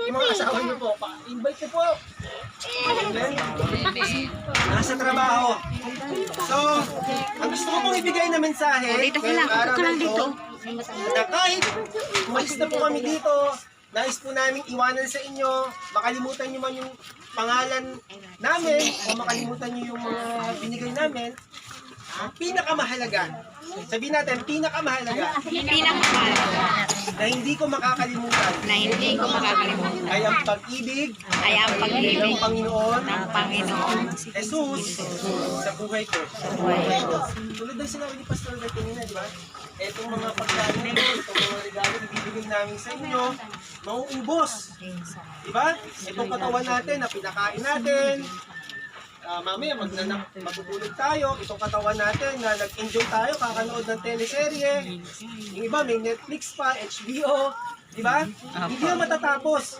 Yung mga asawa niyo po, invite niyo po. Amen. Nasa trabaho. So, ang gusto ko pong ibigay na mensahe, Dito ka lang, ngayong araw ka lang na ito, dito. na kahit umalis na po kami dito, nais po namin iwanan sa inyo, makalimutan nyo man yung pangalan namin, o makalimutan nyo yung mga binigay namin, ang pinakamahalaga, sabihin natin, pinakamahalaga, na hindi ko makakalimutan, ay ang pag-ibig ng Panginoon, Jesus, sa buhay ko. Tulad ng sinabi ni Pastor Gatinina, di ba? Etong mga pagkain nyo, itong mga regalo ibibigay namin sa inyo, mauubos. Di ba? Itong katawan natin na pinakain natin, mamaya magtutulog tayo, itong katawan natin na nag-enjoy tayo, kakanood ng teleserye, yung iba may Netflix pa, HBO, di ba? Hindi na matatapos.